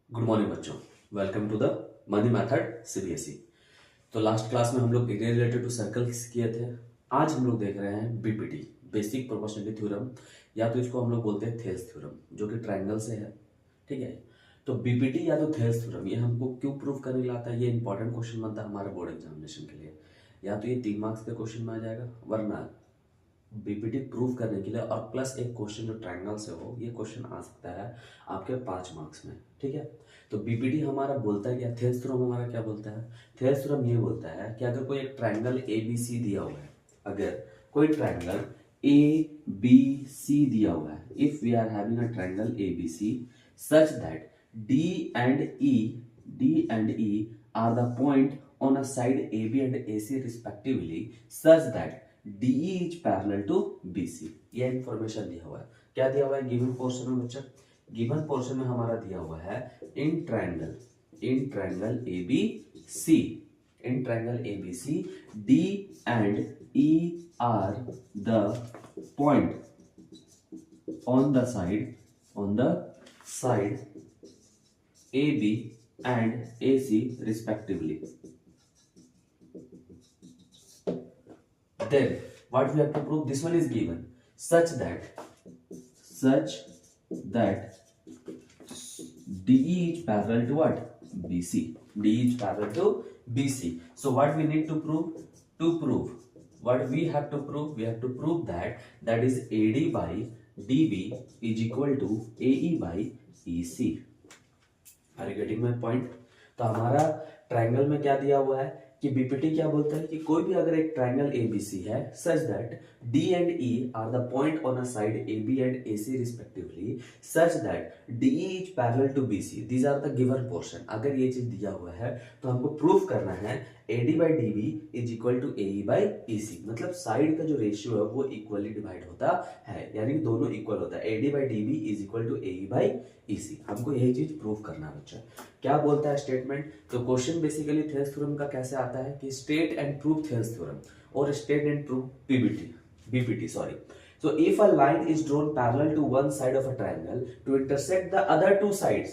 Good morning बच्चों। Welcome to the money method CBSE. तो last class में हम लोग एरिया रिलेटेड टू सर्कल्स किए थे। आज हम लोग देख रहे हैं बीपीटी, बेसिक प्रोपोर्शनलिटी थ्योरम, या तो इसको हम लोग बोलते हैं थेल्स थ्योरम, जो कि ट्रायंगल से है। ठीक है। तो बीपीटी या तो थेल्स थ्योरम ये हमको क्यों प्रूव करने लाता है, ये इंपॉर्टेंट क्वेश्चन बनता है हमारे बोर्ड एग्जामिनेशन के लिए। या तो ये 3 मार्क्स के क्वेश्चन में आ जाएगा, वरना बीपीटी प्रूव करने के लिए और प्लस एक क्वेश्चन जो ट्रायंगल से हो, ये क्वेश्चन आ सकता है आपके 5 मार्क्स में। ठीक है। तो बीपीटी हमारा बोलता है क्या, थेल्स थ्योरम हमारा क्या बोलता है? थेल्स थ्योरम ये बोलता है कि अगर कोई एक ट्रायंगल ए बी सी दिया हुआ है, अगर कोई ट्रायंगल ए बी सी दिया हुआ है, if we are having a triangle A B C such that D and E are the point on a side AB and AC respectively such that DE is parallel to BC। ये information दिया हुआ है। क्या दिया हुआ है given portion में बच्चा? गिवन पोर्शन में हमारा दिया हुआ है in triangle ABC D and E are the point on the side AB and AC respectively। Then what we have to prove? This one is given such that DE is parallel to what? BC. DE is parallel to BC. So what we need to prove? What we have to prove? We have to prove that is AD by DB is equal to AE by EC. Are you getting my point? तो हमारा triangle में क्या दिया हुआ है कि BPT क्या बोलता है कि कोई भी अगर एक ट्रायंगल एबीसी है such that D and E are the point on a side AB and AC respectively such that DE is parallel to BC, these are the given portion. अगर ये चीज दिया हुआ है तो हमको प्रूफ करना है AD by DB is equal to AE by EC, मतलब साइड का जो रेशियो है वो इक्वली डिवाइड होता है, यानी कि दोनों इक्वल होता है। AD by DB is equal to AE by EC. हमको यही चीज प्रूफ करना है बच्चा। क्या बोलता है स्टेटमेंट? तो क्वेश्चन बेसिकली थेल्स थ्योरम का कैसे आता है कि state and prove Thales theorem और state and prove BPT sorry. So if a line is drawn parallel to one side of a triangle to intersect the other two sides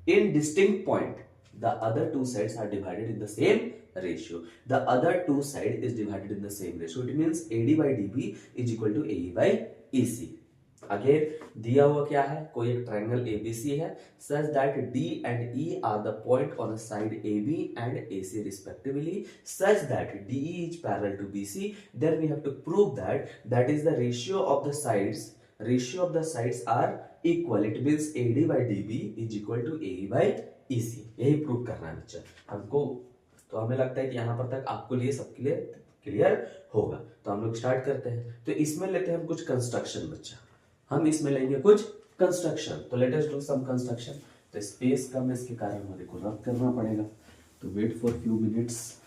in distinct point, the other two sides are divided in the same ratio. The other two side is divided in the same ratio. It means AD by DB is equal to AE by EC. Again दिया हुआ क्या है, कोई एक triangle ABC है such that D and E are the point on a side AB and AC respectively such that DE is parallel to BC, then we have to prove that is the ratio of the sides are equal। It means AD by DB is equal to AE by EC। यही prove करना है बच्चा हमको। तो हमें लगता है कि यहाँ पर तक आपको लिए सबके लिए क्लियर होगा। तो हम लोग स्टार्ट करते हैं। तो इसमें लेते हैं हम कुछ कंस्ट्रक्शन बच्चा, हम इसमें लेंगे कुछ कंस्ट्रक्शन। तो let us do some construction. तो स्पेस कम है, इसके कारण हमारे को रब करना पड़ेगा। तो वेट फॉर फ्यू मिनट्स।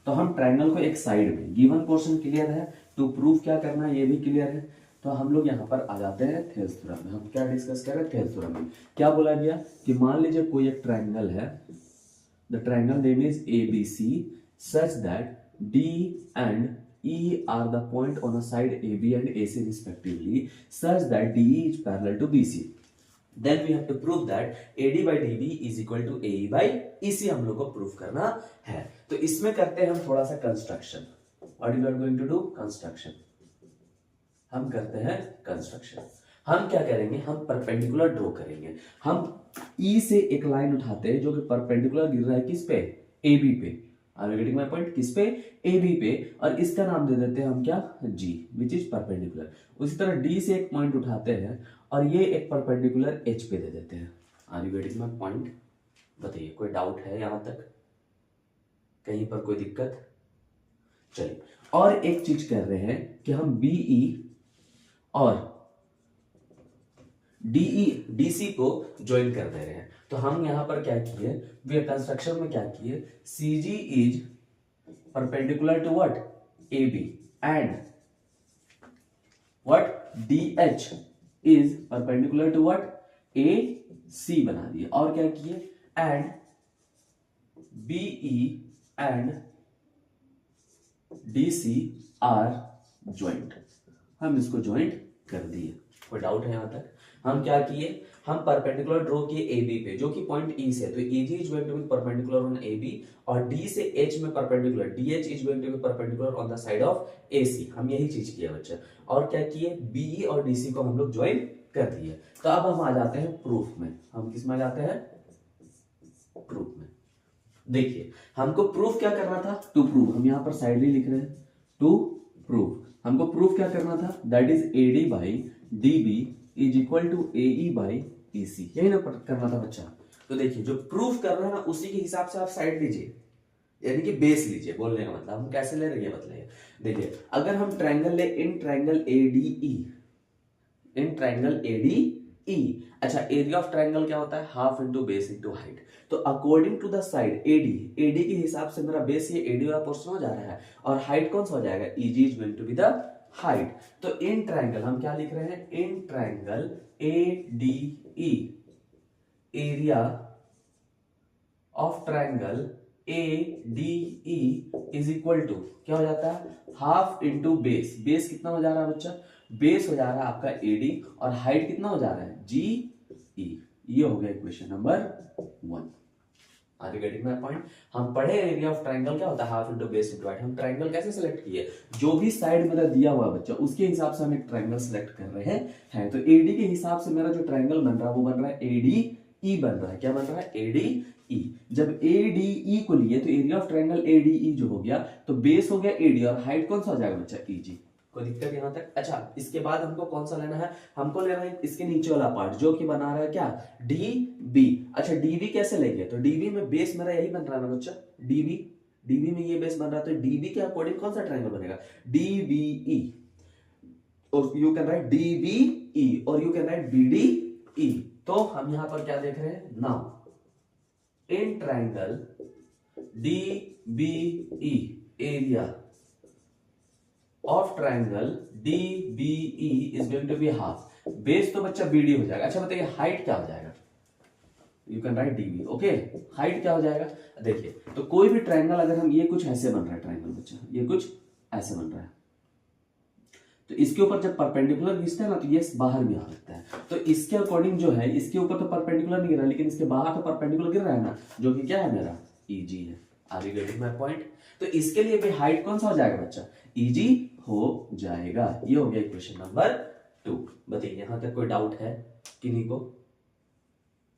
तो हम ट्रायंगल को एक साइड में, गिवन पोर्शन क्लियर है, टू प्रूव क्या करना है ये भी क्लियर है। तो हम लोग यहाँ पर आ जाते हैं थेल्स थ्योरम में। हम क्या डिस्कस कर रहे हैं थेल्स थ्योरम में? क्या बोला गया कि मान लीजिए कोई एक ट्रायंगल है, the triangle name is ABC such that D and E are the point on a side AB and AC respectively such that DE is parallel to BC। Then we have to prove that AD by DB is equal to AE by EC हम लोग को proof करना है। तो इसमें करते हैं हम थोड़ा सा construction. What we are going to do? Construction. हम करते हैं कंस्ट्रक्शन। हम क्या करेंगे, हम परपेंडिकुलर ड्रॉ करेंगे। हम E से एक लाइन उठाते हैं जो कि परपेंडिकुलर गिर रहा है किस पे? AB पे। Are you getting my point? किस पे? AB पे। और इसका नाम दे देते हैं हम क्या? G, which is perpendicular. उसी तरह D से एक पॉइंट उठाते हैं और ये एक परपेंडिकुलर H पे दे देते हैं। Are you getting my point? बताइए कोई डाउट है यहां तक? कहीं पर कोई दिक्कत? चलिए और एक चीज कर रहे हैं कि हम BE और DC को ज्वाइन कर दे रहे हैं। तो हम यहां पर क्या किए, वे कंस्ट्रक्शन में क्या किए, CG is perpendicular to what? AB and what? DH is perpendicular to what? AC बना दिए। और क्या किए, and BE and DC are joint. हम इसको ज्वाइंट कर दिए। कोई डाउट है यहां तक? हम क्या किए, हम परपेंडिकुलर ड्रॉ किए ए बी पे, जो कि पॉइंट ई से, तो E G is going to be perpendicular on A B, और डी से एच में perpendicular D H is going to be perpendicular on the side of A C. हम यही चीज किया बच्चा, और क्या किए, बी और डी सी को हम लोग ज्वाइन कर दिए। तो अब हम आ जाते हैं प्रूफ में। हम किस में आ जाते हैं, प्रूफ में। देखिए हमको प्रूफ क्या करना था, टू प्रूव, हम यहां पर साइडली लिख रहे हैं, टू प्रूव। हमको प्रूफ क्या करना था, that is AD by D B is equal to A E by E C, यही ना करना था बच्चा। तो देखिए जो प्रूफ कर रहा है ना उसी के हिसाब से आप साइड लीजिए, यानी कि बेस लीजिए। बोलने का मतलब हम कैसे ले रहे हैं बताइए। देखिए अगर हम ट्रायंगल ले, in triangle ADE, in triangle ADE, अच्छा एरिया ऑफ ट्रायंगल क्या होता है, half into base into height. तो according to the side AD, AD के हिसाब से मेरा बेस ये एडी वाला पोर्शन हो जा रहा है, और हाइट कौन सा हो जाएगा, EG is going to be the height. तो इन ट्रायंगल हम क्या लिख रहे हैं, in triangle ADE, area of triangle ADE is equal to क्या हो जाता है, हाफ इंटू बेस। बेस कितना हो जा रहा है बच्चा, बेस हो जा रहा है आपका AD, और हाइट कितना हो जा रहा है, GE। ये हो गया equation number 1। Are you getting my point. हम पढ़े एरिया ऑफ ट्रायंगल क्या होता है, half into base into height. हम ट्रायंगल कैसे सेलेक्ट किए, जो भी साइड मेरा दिया हुआ बच्चा उसके हिसाब से हम एक ट्रायंगल सेलेक्ट कर रहे हैं। तो AD के हिसाब से मेरा जो ट्रायंगल बन रहा है वो बन रहा है ADE बन रहा है। क्या बन रहा है, ADE। जब ADE को लिए तो एरिया ऑफ ट्रायंगल ADE जो हो गया, तो बेस हो गया AD और हाइट कौन सा हो जाएगा बच्चा, EG। कोई दिक्कत यहां तक। अच्छा इसके बाद हमको कौन सा लेना है, हमको लेना है इसके नीचे वाला पार्ट जो कि बना रहा है क्या, DB। अच्छा DB कैसे लेंगे, तो DB में बेस मेरा यही बन रहा है ना बच्चा, DB में ये बेस बन रहा है, तो DB के अकॉर्डिंग कौन सा ट्रायंगल बनेगा, DBE, और यू कैन राइट DBE, और यू कैन राइट BDE। तो हम यहां पर क्या देख रहे हैं, now in triangle DBE, area of triangle DBE is going to be half. Base तो बच्चा BD हो जाएगा। अच्छा बताइए हाइट क्या हो जाएगा, you can right DB। Okay height क्या हो जाएगा, देखिए तो कोई भी ट्रायंगल अगर हम, ये कुछ ऐसे बन रहा है ट्रायंगल बच्चा, ये कुछ ऐसे बन रहा है, तो इसके ऊपर जब परपेंडिकुलर खींचते हैं ना तो ये बाहर भी आ सकता है। तो इसके अकॉर्डिंग जो है, इसके ऊपर तो परपेंडिकुलर नहीं गिर रहा, लेकिन इसके बाहर तो परपेंडिकुलर गिर रहा है ना, जो कि क्या है मेरा EG है। Are you getting my point. तो इसके लिए भी हाइट कौन सा हो जाएगा बच्चा, EG हो जाएगा। ये हो गया इक्वेशन नंबर 2। बताइए यहां तक कोई डाउट है किन्हीं को,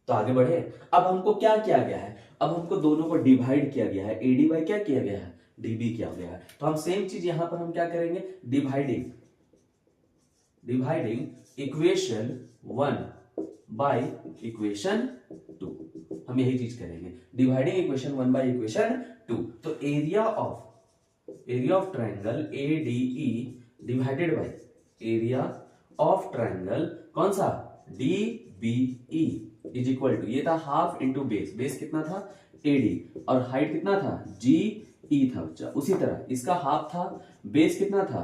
तो आगे बढ़े। अब हमको क्या किया गया है, अब हमको दोनों को डिवाइड किया गया है, AD बाई क्या किया गया है, DB किया गया है। तो हम सेम चीज यहां पर हम क्या करेंगे, डिवाइडिंग इक्वेशन 1 बाय इक्वेशन 2। हम यही चीज करेंगे, डिवाइडिंग इक्वेशन 1 बाय इक्वेशन 2। तो area of triangle ADE divided by area of triangle कौन सा, DBE इज इक्वल टू, ये था हाफ इंटू बेस, बेस कितना था AD, और हाइट कितना था, GE था बच्चा। उसी तरह इसका हाफ था, बेस कितना था,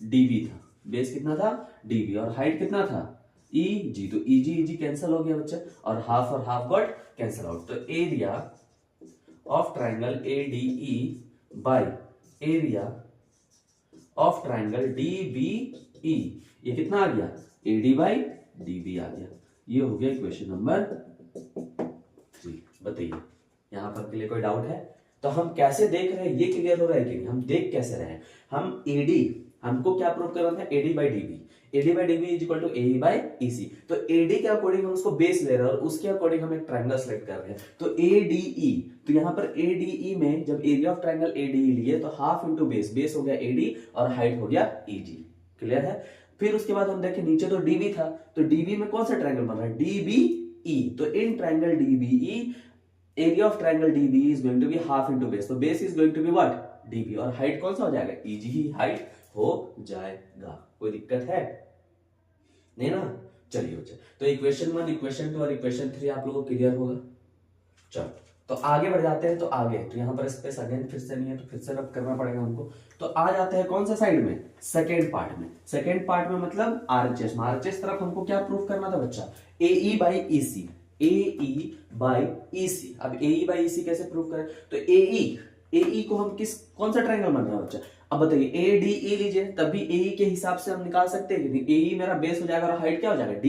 DB था, बेस कितना था DB, और हाइट कितना था EG। तो EG कैंसिल हो गया बच्चा, और हाफ गॉट कैंसिल आउट। तो area of triangle ADE by area of triangle DBE, ये कितना आ गया, AD बाई DB आ गया। ये हो गया इक्वेशन नंबर 3। बताइए यहां पर के लिए कोई डाउट है। तो हम कैसे देख रहे हैं, ये क्लियर हो रहा है कि नहीं, हम देख कैसे रहे हैं, हम AD, हमको क्या प्रूव करना था, AD बाई DB, AD बाई DB is equal to AE by EC। तो AD के अकॉर्डिंग हम उसको बेस ले रहे हैं, और उसके अकॉर्डिंग हम एक ट्रायंगल सेलेक्ट कर रहे हैं। तो ADE, तो यहाँ पर ADE में जब एरिया ऑफ ट्रायंगल ADE लिए तो हाफ इंटू बेस, बेस हो गया AD और हाइट हो गया EG। क्लियर है। फिर उसके बाद हम देखें नीचे तो DB था, तो DB में कौन सा ट्रायंगल बन रहा है, DBE। तो in triangle DBE, area of triangle DBE is going to be half into base, तो base is going to be what, DB, और हाइट कौन सा हो जाएगा, EG ही हाइट हो जाएगा। कोई दिक्कत है नहीं ना, चलिए बच्चे। तो इक्वेशन 1, इक्वेशन 2 और इक्वेशन 3 आप लोगों को क्लियर होगा। चलो तो आगे बढ़ जाते हैं। तो आगे तो यहाँ पर स्पेस अगेन फिर से नहीं है, तो फिर से रब करना पड़ेगा हमको। तो आ जाते हैं कौन सा साइड में, सेकेंड पार्ट में। सेकेंड पार्ट में मतलब आरएचएस में, आरएचएस तरफ हमको क्या प्रूफ करना था बच्चा, AE by EC, AE by EC। अब AE बाई EC कैसे प्रूफ करें, तो AE को हम कौन सा ट्रायंगल बन रहा है बच्चा, अब बताइए ADE लीजिए, तब भी AE के हिसाब से हम निकाल सकते हैं कि AE मेरा बेस हो जाएगा और हाइट क्या हो जाएगा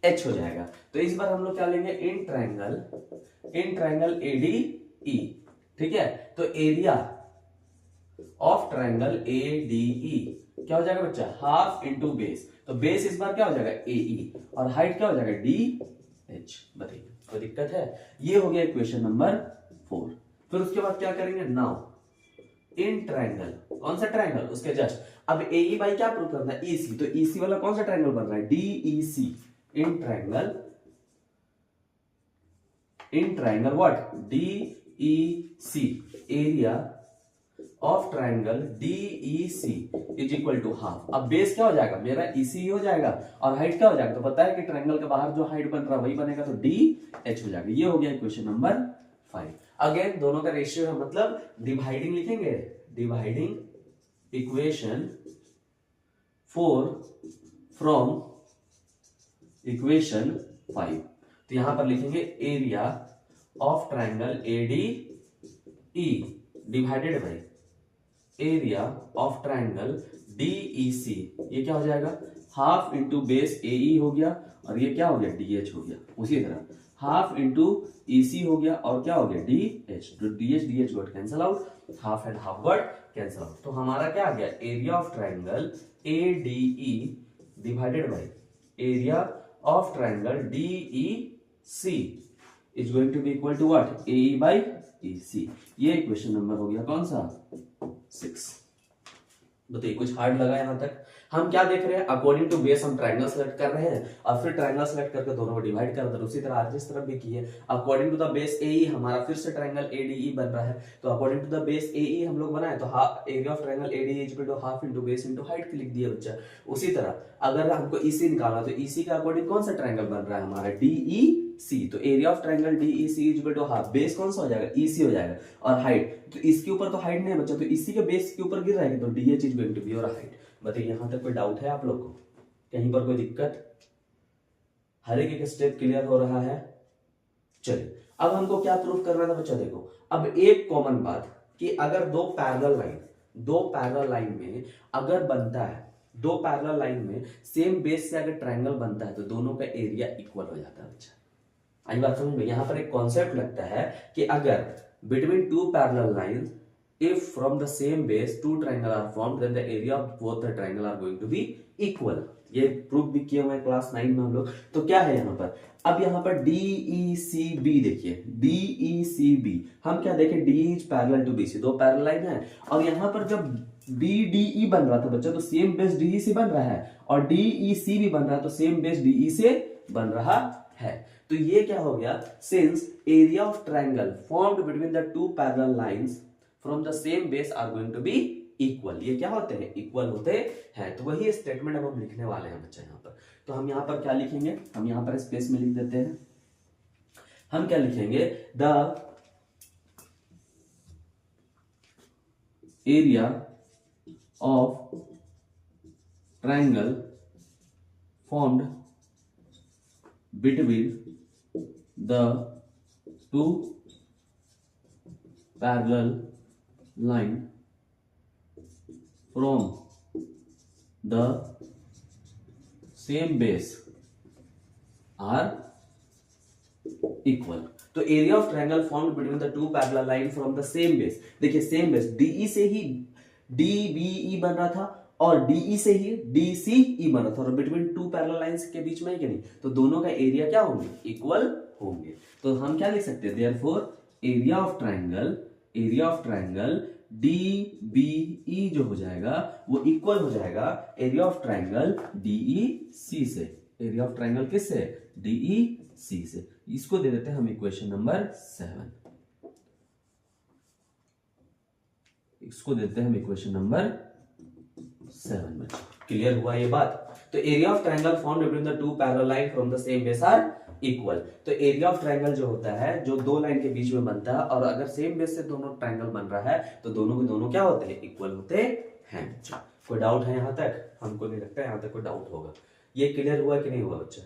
एच हो जाएगा। तो इस बार हम लोग क्या लेंगे, इन ट्रायंगल ADE, ठीक है। तो एरिया ऑफ ट्रायंगल ADE क्या हो जाएगा बच्चा, हाफ इंटू बेस। तो बेस इस बार क्या हो जाएगा AE और हाइट क्या हो जाएगा DH। बताइए कोई दिक्कत है? ये हो गया इक्वेशन नंबर 4। फिर उसके बाद क्या करेंगे, नाउ इन ट्रायंगल, कौन सा ट्रायंगल, उसके जस्ट अब AE बाई क्या प्रूव करना है, EC। तो EC वाला कौन सा ट्रायंगल बन रहा है, DEC। In triangle what, DEC, area of triangle DEC is equal to half. अब बेस क्या हो जाएगा मेरा EC हो जाएगा और हाइट क्या हो जाएगा, तो पता है कि ट्रायंगल के बाहर जो हाइट बन रहा है वही बनेगा, तो DH हो जाएगा। ये हो गया इक्वेशन नंबर 5। अगेन दोनों का रेशियो है, मतलब डिवाइडिंग लिखेंगे, डिवाइडिंग इक्वेशन 4 फ्रॉम इक्वेशन 5। तो यहां पर लिखेंगे area of triangle ADE divided by area of triangle DEC। ये क्या हो जाएगा, हाफ इंटू बेस AE हो गया और ये क्या हो गया DH हो गया। उसी तरह हाफ इंटू EC हो गया और क्या हो गया DH। तो DH got cancel out, half and half got cancel out. तो हमारा क्या आ गया, area of triangle ADE divided by area of triangle DEC is going to be equal to what, AE by EC। ये equation number हो गया कौन सा, 6। बताइए कुछ हार्ड लगा यहां तक? हम क्या देख रहे हैं, अकॉर्डिंग टू बेस हम ट्रायंगल सेलेक्ट कर रहे हैं और फिर ट्रायंगल सेलेक्ट करके दोनों को डिवाइड कर दे। उसी तरह आज इस तरफ भी किए, according to the base AE हमारा फिर से ट्रायंगल ADE बन रहा है। तो according to the base AE हम लोग बनाए तो area of triangle ADE equal to half into base into height लिख दिया बच्चा। उसी तरह अगर हमको EC निकालना तो EC का अकॉर्डिंग कौन सा ट्रायंगल बन रहा है हमारा DEC। तो area of triangle DEC equal to half, base कौन सा हो जाएगा EC हो जाएगा और हाइट, तो इसके ऊपर तो हाइट नहीं है बच्चा, तो EC के बेस के ऊपर गिर रहेगी, तो DH is going to be और हाइट। बताइए यहां तक कोई डाउट है आप लोग को, कहीं पर कोई दिक्कत? हर एक स्टेप क्लियर हो रहा है? चलिए अब हमको क्या प्रूफ करना था बच्चा, देखो अब एक कॉमन बात कि अगर दो पैरेलल लाइन में अगर बनता है, दो पैरेलल लाइन में सेम बेस से अगर ट्रायंगल बनता है तो दोनों का एरिया इक्वल हो जाता है बच्चा। आई बात समझ में? यहां पर एक कॉन्सेप्ट लगता है कि अगर between two parallel lines if from the same base two triangle are formed then the area of both the triangle are going to be equal। ये प्रूफ भी किया हुआ है क्लास 9 में हम लोग। तो क्या है यहाँ पर, अब यहाँ पर DECB देखिए, DECB हम क्या देखें, D is parallel to BC, दो पैरेलल लाइन है और यहाँ पर जब BDE बन रहा था बच्चा तो सेम बेस DE से बन रहा है और DEC भी बन रहा है तो सेम बेस DE से बन रहा है। तो ये क्या हो गया, since area of triangle formed between the two parallel lines from the same base are going to be equal. ये क्या होते हैं, इक्वल होते हैं। तो वही स्टेटमेंट अब हम लिखने वाले हैं बच्चा यहाँ पर। तो हम यहाँ पर क्या लिखेंगे, हम यहाँ पर स्पेस में लिख देते हैं, हम क्या लिखेंगे, the area of triangle formed between the two parallel line from the same base are equal। तो area of triangle formed between the two parallel line from the same base, देखिए सेम बेस DE से ही DBE बन रहा था और DE से ही DCE बन रहा था और बिटवीन टू पैरेलल लाइंस के बीच में है कि नहीं, तो दोनों का एरिया क्या होंगे, इक्वल होंगे। तो हम क्या लिख सकते हैं, therefore area of triangle DBE जो हो जाएगा वो इक्वल हो जाएगा एरिया ऑफ ट्रायंगल DEC से। एरिया ऑफ ट्रायंगल किससे, DEC से। इसको दे देते हैं हम इक्वेशन नंबर 7। इसको देते हैं हम इक्वेशन नंबर 7 में। क्लियर हुआ ये बात? तो area of triangle formed between the two parallel line from the same base are equal. तो एरिया ऑफ ट्रायंगल जो होता है जो दो लाइन के बीच में बनता है और अगर सेम बेस से दोनों ट्रायंगल बन रहा है तो दोनों के दोनों क्या होते हैं, इक्वल होते हैं। कोई डाउट है यहां तक? हमको नहीं लगता यहां तक कोई डाउट होगा। ये क्लियर हुआ कि नहीं हुआ बच्चा?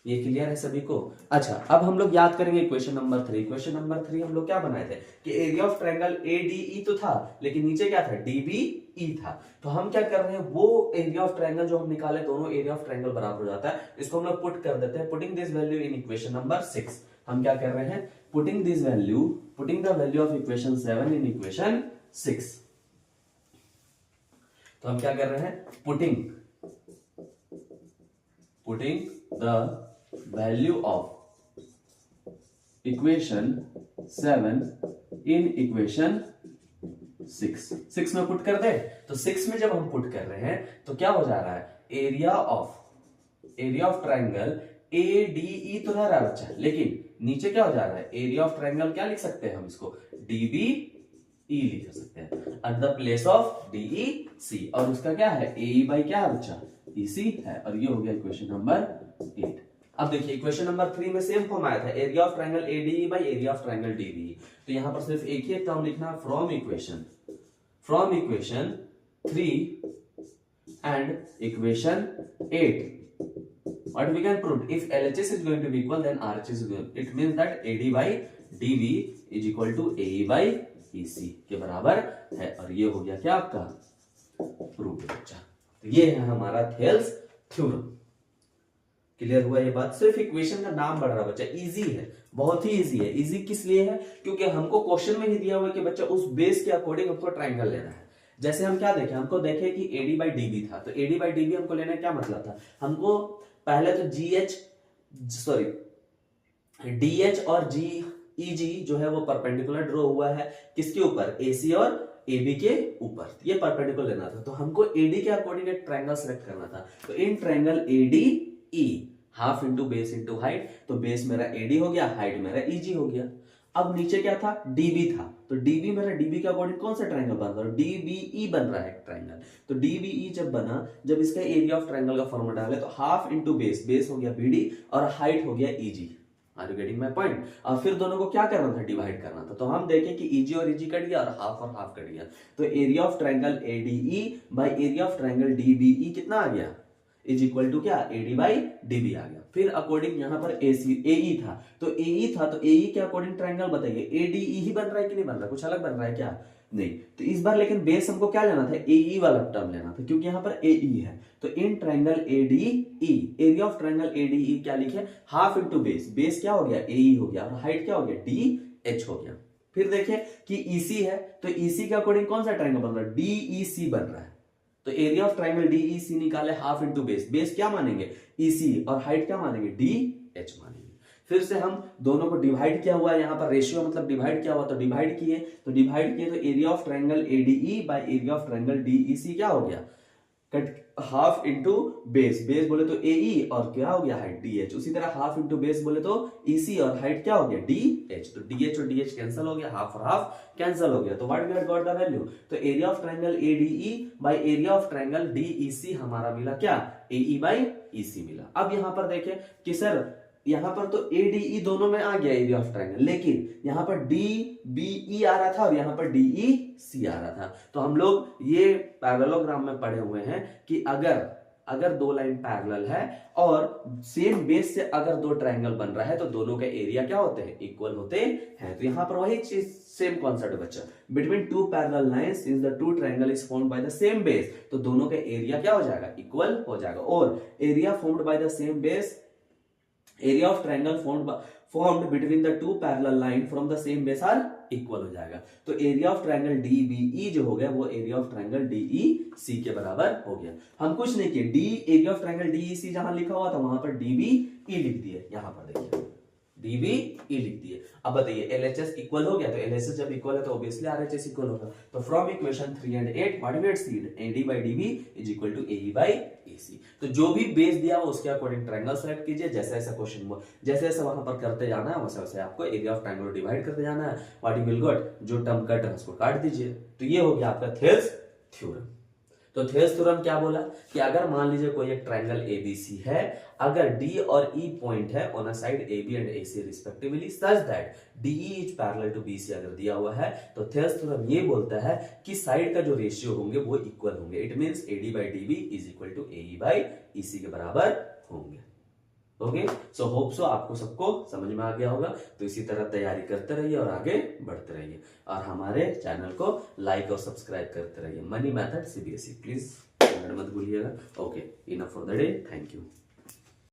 ये क्लियर है सभी को? अच्छा, अब हम लोग याद करेंगे क्वेश्चन नंबर 3। क्वेश्चन नंबर 3 हम लोग क्या बनाए थे कि एरिया ऑफ ट्रायंगल ADE तो था, लेकिन नीचे क्या था, DBE था। तो हम क्या कर रहे हैं, वो एरिया ऑफ ट्रायंगल जो हम निकाले, दोनों एरिया ऑफ ट्रायंगल बराबर हो जाता है, इसको हम लोग पुट कर देते हैं। Putting this value in equation number 6, हम क्या कर रहे हैं, putting the value of equation 7 in equation 6। तो हम क्या कर रहे हैं, putting the value of equation 7 in equation 6 में पुट कर दे। तो 6 में जब हम पुट कर रहे हैं तो क्या हो जा रहा है, एरिया ऑफ ट्रायंगल ADE तो रह रहा है बच्चा, लेकिन नीचे क्या हो जा रहा है, एरिया ऑफ ट्रायंगल क्या लिख सकते हैं हम इसको, DBE लिख सकते हैं at the place of DEC, और उसका क्या है, AE बाई क्या है बच्चा, EC है। और ये हो गया इक्वेशन नंबर 8। अब देखिए इक्वेशन नंबर 3 में सेम फॉर्म आया था, area of triangle ADE by area of triangle DBE। तो यहां पर सिर्फ एक ही टर्म लिखना, from equation 3 and equation 8 what we can prove, if LHS is going to be equal then RHS is equal, it means that AD by DB is equal to AE by EC के बराबर है। और ये हो गया क्या आपका proof बच्चा। तो ये है हमारा थेल्स थ्योरम। क्लियर हुआ ये बात? सिर्फ इक्वेशन का नाम बढ़ रहा बच्चा, इजी है, बहुत ही इजी है। इजी किस लिए है, क्योंकि हमको क्वेश्चन में ही दिया हुआ है कि बच्चा उस बेस के अकॉर्डिंग हमको ट्रायंगल लेना है। जैसे हम क्या देखें, हमको देखे कि AD by DB था, तो AD by DB हमको लेना क्या मतलब था, हमको पहले तो DH और GEG जो है वो परपेंडिकुलर ड्रॉ हुआ है, किसके ऊपर, AC और AB के ऊपर, ये परपेंडिकुलर लेना था। तो हमको AD के अकॉर्डिंग एक ट्रायंगल सेलेक्ट करना था। तो in triangle ADE half into base into height, तो बेस मेरा AD हो गया, हाइट मेरा EG हो गया। अब नीचे क्या था, DB था, तो DB मेरा DB के अकॉर्डिंग कौन सा ट्रायंगल बन रहा है, DBE बन रहा है ट्रायंगल। तो DBE जब बना, जब इसका एरिया ऑफ ट्रायंगल का फॉर्मूला डाले तो हाफ इंटू बेस हो गया BD और हाइट हो गया EG। Are you getting my point? और फिर दोनों को क्या करना था, डिवाइड करना था। तो हम देखें कि EG और EG कट गया और हाफ कट गया। तो area of triangle ADE by area of triangle DBE कितना आ गया, इज इक्वल टू क्या, AD बाई DB आ गया। फिर अकॉर्डिंग यहां पर AE था, तो AE के अकॉर्डिंग ट्रायंगल बताइए, ADE ही बन रहा है कि नहीं बन रहा, कुछ अलग बन रहा है क्या, नहीं। तो इस बार लेकिन बेस हमको क्या लेना था, AE वाला टर्म लेना था, क्योंकि यहां पर AE है। तो in triangle ADE, area of triangle ADE क्या लिखे, हाफ इंटू बेस क्या हो गया, AE हो गया, और हाइट क्या हो गया, DH हो गया। फिर देखिए कि EC है, तो EC के अकॉर्डिंग कौन सा ट्रायंगल बन रहा है, DEC बन रहा है। तो एरिया ऑफ ट्रायंगल DEC निकाले, हाफ इंटू बेस क्या मानेंगे, EC, और हाइट क्या मानेंगे, DH मानेंगे। फिर से हम दोनों को डिवाइड किया हुआ है, यहाँ पर रेशियो मतलब डिवाइड किया हुआ, तो डिवाइड किए तो area of triangle ADE by area of triangle DEC क्या हो गया, कट हाफ इंटू बेस बोले तो AE और क्या हो गया, हाइट DH। उसी तरह हाफ इंटू बेस बोले तो EC और हाइट क्या हो गया, DH। तो DH और DH कैंसिल हो गया, हाफ और हाफ कैंसिल हो गया। तो what we have got the value, तो area of triangle ADE by area of triangle DEC हमारा मिला क्या, AE बाय EC मिला। अब यहां पर देखें कि सर यहां पर तो ADE दोनों में आ गया एरिया ऑफ ट्रायंगल, लेकिन यहां पर DBE आ रहा था और यहां पर DEC आ रहा था। तो हम लोग ये पैरेललोग्राम में पढ़े हुए हैं कि अगर दो लाइन पैरेलल है और सेम बेस से अगर दो ट्रायंगल बन रहा है तो दोनों के एरिया क्या होते हैं, इक्वल होते हैं। तो यहां पर वही चीज सेम कॉन्सेप्ट बच्चा, between two parallel lines since the two triangle is formed by the same base, तो दोनों के एरिया क्या हो जाएगा, इक्वल हो जाएगा। और area formed by the same base, area of triangle formed between the two parallel line from the same base are equal हो जाएगा। तो एरिया ऑफ ट्रायंगल DBE जो हो गया वो एरिया ऑफ ट्रायंगल DEC के बराबर हो गया। हम कुछ नहीं किए, एरिया ऑफ ट्रायंगल DEC जहां लिखा हुआ था वहां पर DBE लिख दिए, यहां पर देखिए DBE लिख दिए। अब बताइए LHS इक्वल हो गया, तो LHS जब इक्वल है तो ऑब्वियसली RHS इक्वल होगा। तो from equation 3 and 8 what we had seen, AD by DB is equal to AE by AC। तो जो भी बेस दिया हो उसके अकॉर्डिंग ट्रायंगल सेलेक्ट कीजिए, जैसे ऐसा क्वेश्चन जैसे वहां पर करते जाना है वैसे वैसे आपको एरिया ऑफ ट्रायंगल डिवाइड करते जाना है। व्हाट यू विल गॉट, जो टर्म कट है उसको काट दीजिए। तो ये हो गया आपका थेल्स थ्योरम। तो थेल्स थ्योरम क्या बोला कि अगर मान लीजिए कोई एक ट्रायंगल ABC है, अगर D और E पॉइंट है on a side AB and AC respectively such that DE is parallel to BC अगर दिया हुआ है, तो थेल्स थ्योरम ये बोलता है कि साइड का जो रेशियो होंगे वो इक्वल होंगे। It means AD by DB is equal to AE by EC के बराबर होंगे। ओके, सो होप सो आपको सबको समझ में आ गया होगा। तो इसी तरह तैयारी करते रहिए और आगे बढ़ते रहिए, और हमारे चैनल को लाइक और सब्सक्राइब करते रहिए। मनी मेथड CBSE प्लीज मत भूलिएगा। Okay, enough for the day, thank you.